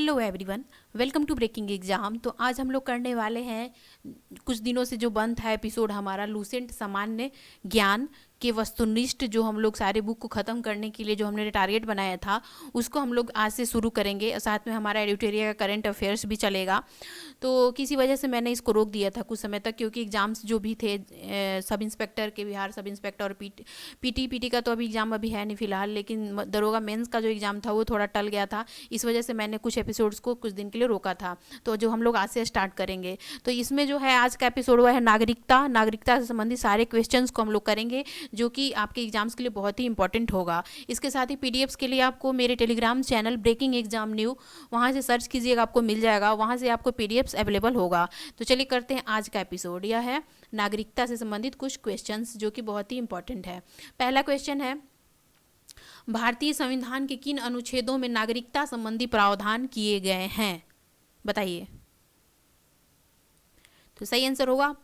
Hello everyone, welcome to breaking exam. तो आज हम लोग करने वाले हैं कुछ दिनों से जो बंद था एपिसोड हमारा लूसेंट सामान्य ज्ञान के वस्तुनिष्ठ, जो हम लोग सारे बुक को ख़त्म करने के लिए जो हमने टारगेट बनाया था उसको हम लोग आज से शुरू करेंगे। साथ में हमारा एडिटोरियल का करंट अफेयर्स भी चलेगा। तो किसी वजह से मैंने इसको रोक दिया था कुछ समय तक, क्योंकि एग्ज़ाम्स जो भी थे सब इंस्पेक्टर के, बिहार सब इंस्पेक्टर और पीटी का तो अभी एग्ज़ाम अभी है नहीं फ़िलहाल, लेकिन दरोगा मेंस का जो एग्ज़ाम था वो थोड़ा टल गया था। इस वजह से मैंने कुछ एपिसोड्स को कुछ दिन के लिए रोका था। तो जो हम लोग आज से स्टार्ट करेंगे, तो इसमें जो है आज का एपिसोड वो है नागरिकता से संबंधित सारे क्वेश्चंस को हम लोग करेंगे, जो कि आपके एग्जाम्स के लिए बहुत ही इंपॉर्टेंट होगा। इसके साथ ही पीडीएफ्स के लिए आपको मेरे Telegram channel breaking exam new, वहाँ से सर्च कीजिएगा, आपको मिल जाएगा, वहाँ से आपको पीडीएफ्स अवेलेबल होगा। तो चलिए करते हैं आज का एपिसोड। यह है नागरिकता से संबंधित कुछ क्वेश्चंस जो कि बहुत ही इंपॉर्टेंट है। पहला क्वेश्चन है, भारतीय संविधान के किन अनुच्छेदों में नागरिकता संबंधी प्रावधान किए गए हैं? बताइए। तो सही आंसर होगा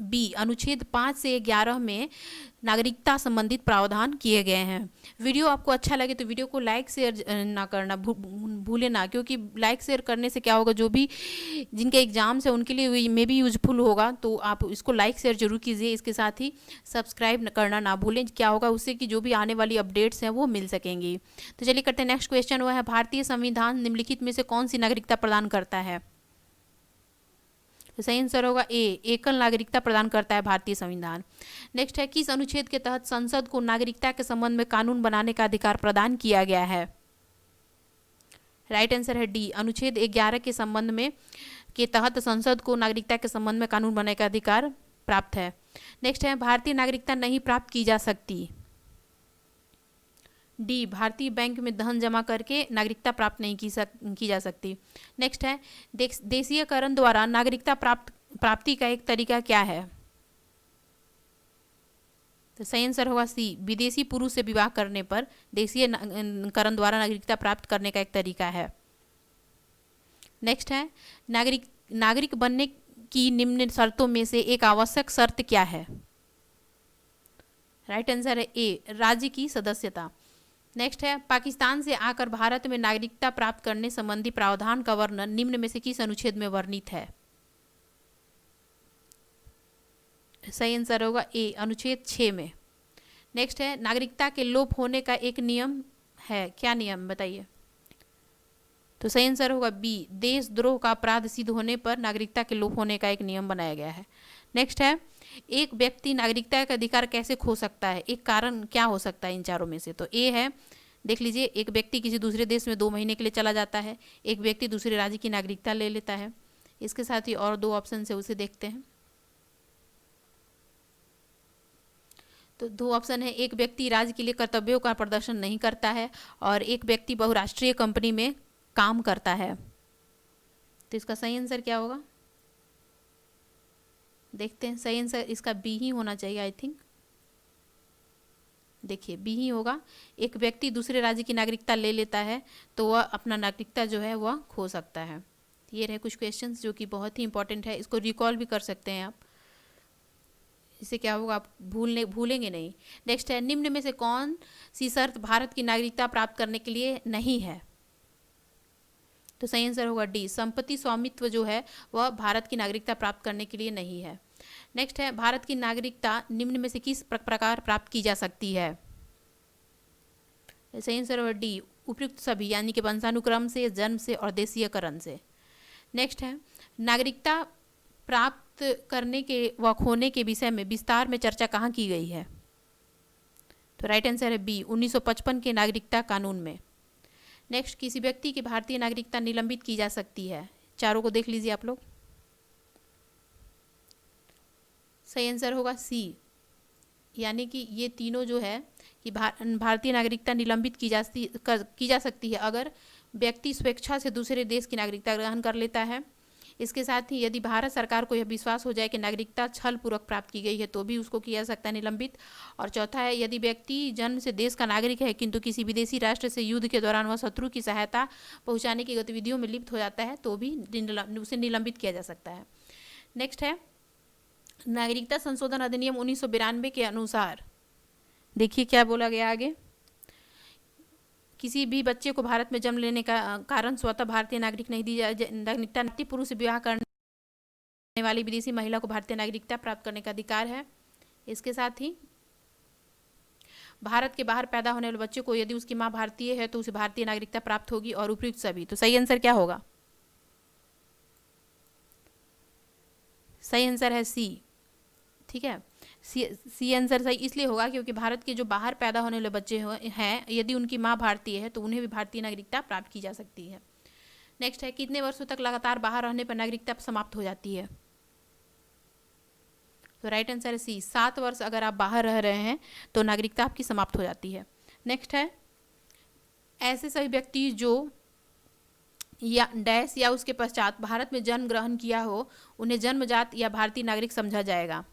बी, अनुच्छेद 5 से 11 में नागरिकता संबंधित प्रावधान किए गए हैं। वीडियो आपको अच्छा लगे तो वीडियो को लाइक शेयर ना करना भूले ना, क्योंकि लाइक शेयर करने से क्या होगा, जो भी जिनके एग्जाम्स है उनके लिए मे भी यूजफुल होगा। तो आप इसको लाइक शेयर जरूर कीजिए। इसके साथ ही सब्सक्राइब करना ना भूलें। क्या होगा उससे कि जो भी आने वाली अपडेट्स हैं वो मिल सकेंगी। तो चलिए करते हैं नेक्स्ट क्वेश्चन। वो है, भारतीय संविधान निम्नलिखित में से कौन सी नागरिकता प्रदान करता है? तो सही आंसर होगा ए, एकल नागरिकता प्रदान करता है भारतीय संविधान। नेक्स्ट है, किस अनुच्छेद के तहत संसद को नागरिकता के संबंध में कानून बनाने का अधिकार प्रदान किया गया है? राइट आंसर है डी, अनुच्छेद 11 के संबंध में के तहत संसद को नागरिकता के संबंध में कानून बनाने का अधिकार प्राप्त है। नेक्स्ट है, भारतीय नागरिकता नहीं प्राप्त की जा सकती। डी, भारतीय बैंक में धन जमा करके नागरिकता प्राप्त नहीं की जा सकती। नेक्स्ट है, देशीयकरण द्वारा नागरिकता प्राप्ति का एक तरीका क्या है? तो सही आंसर होगा सी, विदेशी पुरुष से विवाह करने पर देशीयकरण द्वारा नागरिकता प्राप्त करने का एक तरीका है। नेक्स्ट है, नागरिक बनने की निम्न शर्तों में से एक आवश्यक शर्त क्या है? राइट आंसर है ए, राज्य की सदस्यता। नेक्स्ट है, पाकिस्तान से आकर भारत में नागरिकता प्राप्त करने संबंधी प्रावधान का वर्णन निम्न में से किस अनुच्छेद में वर्णित है? सही आंसर होगा ए, अनुच्छेद 6 में। नेक्स्ट है, नागरिकता के लोप होने का एक नियम है, क्या नियम बताइए? तो सही आंसर होगा बी, देशद्रोह का अपराध सिद्ध होने पर नागरिकता के लोप होने का एक नियम बनाया गया है। नेक्स्ट है, एक व्यक्ति नागरिकता का अधिकार कैसे खो सकता है? एक कारण क्या हो सकता है इन चारों में से? तो ए है, देख लीजिए, एक व्यक्ति किसी दूसरे देश में 2 महीने के लिए चला जाता है, एक व्यक्ति दूसरे राज्य की नागरिकता ले लेता है। इसके साथ ही और 2 ऑप्शन है, उसे देखते हैं। तो 2 ऑप्शन है, एक व्यक्ति राज्य के लिए कर्तव्यों का प्रदर्शन नहीं करता है और एक व्यक्ति बहुराष्ट्रीय कंपनी में काम करता है। तो इसका सही आंसर क्या होगा? देखते हैं। सही आंसर इसका बी ही होना चाहिए, आई थिंक। देखिए, बी ही होगा। एक व्यक्ति दूसरे राज्य की नागरिकता ले लेता है तो वह अपना नागरिकता जो है वह खो सकता है। ये रहे कुछ क्वेश्चंस जो कि बहुत ही इंपॉर्टेंट है। इसको रिकॉल भी कर सकते हैं आप, इससे क्या होगा, आप भूलेंगे नहीं। नेक्स्ट है, निम्न में से कौन सी शर्त भारत की नागरिकता प्राप्त करने के लिए नहीं है? तो सही आंसर होगा डी, संपत्ति स्वामित्व जो है वह भारत की नागरिकता प्राप्त करने के लिए नहीं है। नेक्स्ट है, भारत की नागरिकता निम्न में से किस प्रकार प्राप्त की जा सकती है? सही आंसर होगा डी, उपयुक्त सभी, यानी कि वंशानुक्रम से, जन्म से और देशीयकरण से। नेक्स्ट है, नागरिकता प्राप्त करने के व खोने के विषय में विस्तार में चर्चा कहाँ की गई है? तो राइट आंसर है बी, 1955 के नागरिकता कानून में। नेक्स्ट, किसी व्यक्ति की भारतीय नागरिकता निलंबित की जा सकती है? चारों को देख लीजिए आप लोग। सही आंसर होगा सी, यानी कि ये तीनों जो है कि भारतीय नागरिकता निलंबित की जा सकती है अगर व्यक्ति स्वेच्छा से दूसरे देश की नागरिकता ग्रहण कर लेता है। इसके साथ ही यदि भारत सरकार को यह विश्वास हो जाए कि नागरिकता छल पूर्वक प्राप्त की गई है तो भी उसको किया जा सकता है निलंबित। और चौथा है, यदि व्यक्ति जन्म से देश का नागरिक है किंतु किसी विदेशी राष्ट्र से युद्ध के दौरान वह शत्रु की सहायता पहुंचाने की गतिविधियों में लिप्त हो जाता है तो भी उसे निलंबित किया जा सकता है। नेक्स्ट है, नागरिकता संशोधन अधिनियम 1992 के अनुसार, देखिए क्या बोला गया आगे, किसी भी बच्चे को भारत में जन्म लेने का कारण स्वतः भारतीय नागरिक नहीं दी नागरिकता। पुरुष विवाह करने वाली विदेशी महिला को भारतीय नागरिकता प्राप्त करने का अधिकार है। इसके साथ ही भारत के बाहर पैदा होने वाले बच्चे को यदि उसकी माँ भारतीय है तो उसे भारतीय नागरिकता प्राप्त होगी और उपयुक्त सभी। तो सही आंसर क्या होगा? सही आंसर है सी। ठीक है, सी आंसर सही इसलिए होगा क्योंकि भारत के जो बाहर पैदा होने वाले बच्चे हैं यदि उनकी माँ भारतीय है तो उन्हें भी भारतीय नागरिकता प्राप्त की जा सकती है। नेक्स्ट है, कितने वर्षों तक लगातार बाहर रहने पर नागरिकता समाप्त हो जाती है? तो राइट आंसर है सी, 7 वर्ष अगर आप बाहर रह रहे हैं तो नागरिकता आपकी समाप्त हो जाती है। नेक्स्ट है, ऐसे सभी व्यक्ति जो या डैश या उसके पश्चात भारत में जन्म ग्रहण किया हो उन्हें जन्मजात या भारतीय नागरिक समझा जाएगा।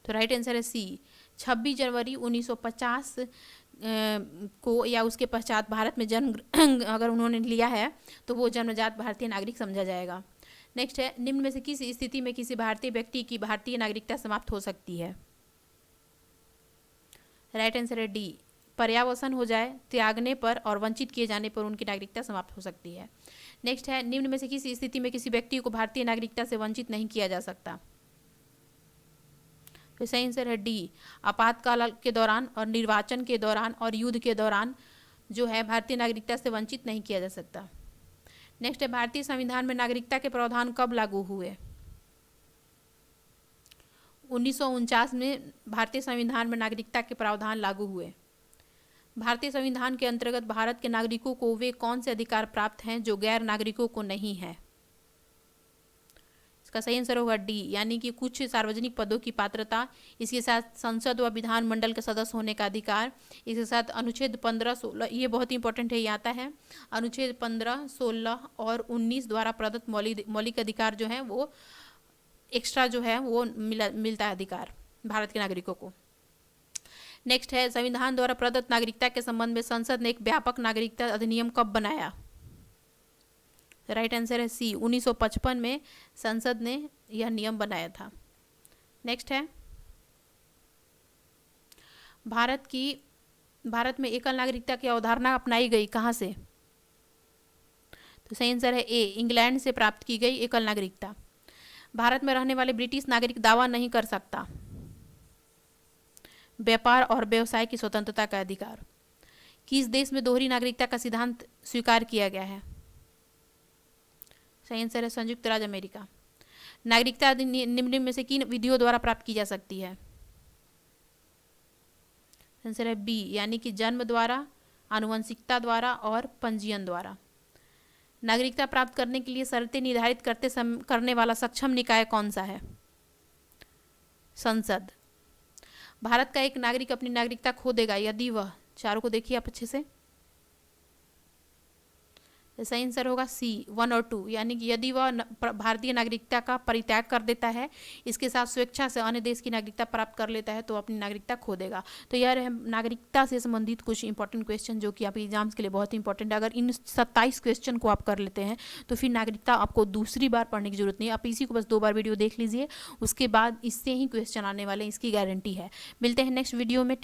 तो राइट आंसर है सी, 26 जनवरी 1950 को या उसके पश्चात भारत में जन्म अगर उन्होंने लिया है तो वो जन्मजात भारतीय नागरिक समझा जाएगा। नेक्स्ट है, निम्न में से किस स्थिति में किसी भारतीय व्यक्ति की भारतीय नागरिकता समाप्त हो सकती है? राइट आंसर है डी, पर्यावसन हो जाए, त्यागने पर और वंचित किए जाने पर उनकी नागरिकता समाप्त हो सकती है। नेक्स्ट है, निम्न में से किस स्थिति में किसी व्यक्ति को भारतीय नागरिकता से वंचित नहीं किया जा सकता? तो सही आंसर है डी, आपातकाल के दौरान और निर्वाचन के दौरान और युद्ध के दौरान जो है भारतीय नागरिकता से वंचित नहीं किया जा सकता। नेक्स्ट है, भारतीय संविधान में नागरिकता के प्रावधान कब लागू हुए? 1949 में भारतीय संविधान में नागरिकता के प्रावधान लागू हुए। भारतीय संविधान के अंतर्गत भारत के नागरिकों को वे कौन से अधिकार प्राप्त हैं जो गैर नागरिकों को नहीं है? इसका सही आंसर होगा डी, यानी कि कुछ सार्वजनिक पदों की पात्रता, इसके साथ संसद व विधानमंडल के सदस्य होने का अधिकार, इसके साथ अनुच्छेद 15, 16, ये बहुत इंपॉर्टेंट है, ये आता है अनुच्छेद 15, 16 और 19 द्वारा प्रदत्त मौलिक अधिकार जो है वो एक्स्ट्रा जो है वो मिलता है अधिकार भारत के नागरिकों को। नेक्स्ट है, संविधान द्वारा प्रदत्त नागरिकता के संबंध में संसद ने एक व्यापक नागरिकता अधिनियम कब बनाया? राइट आंसर है सी, 1955 में संसद ने यह नियम बनाया था। नेक्स्ट है, भारत में एकल नागरिकता की अवधारणा अपनाई गई कहाँ से? तो सही आंसर है ए, इंग्लैंड से प्राप्त की गई एकल नागरिकता। भारत में रहने वाले ब्रिटिश नागरिक दावा नहीं कर सकता व्यापार और व्यवसाय की स्वतंत्रता का अधिकार। किस देश में दोहरी नागरिकता का सिद्धांत स्वीकार किया गया है? सही आंसर है संयुक्त राज्य अमेरिका। नागरिकता निम्न में से किन विधियों द्वारा प्राप्त की जा सकती है? आंसर है बी, यानी कि जन्म द्वारा, आनुवंशिकता द्वारा और पंजीयन द्वारा। नागरिकता प्राप्त करने के लिए शर्तें निर्धारित करने वाला सक्षम निकाय कौन सा है? संसद। भारत का एक नागरिक अपनी नागरिकता खो देगा यदि वह, चारों को देखिए आप अच्छे से, सही आंसर होगा सी, 1 और 2, यानी कि यदि वह भारतीय नागरिकता का परित्याग कर देता है, इसके साथ स्वेच्छा से अन्य देश की नागरिकता प्राप्त कर लेता है तो अपनी नागरिकता खो देगा। तो यह रहे नागरिकता से संबंधित कुछ इंपॉर्टेंट क्वेश्चन जो कि आपके एग्जाम्स के लिए बहुत इंपॉर्टेंट है। अगर इन 27 क्वेश्चन को आप कर लेते हैं तो फिर नागरिकता आपको दूसरी बार पढ़ने की जरूरत नहीं है। आप इसी को बस 2 बार वीडियो देख लीजिए, उसके बाद इससे ही क्वेश्चन आने वाले हैं, इसकी गारंटी है। मिलते हैं नेक्स्ट वीडियो में।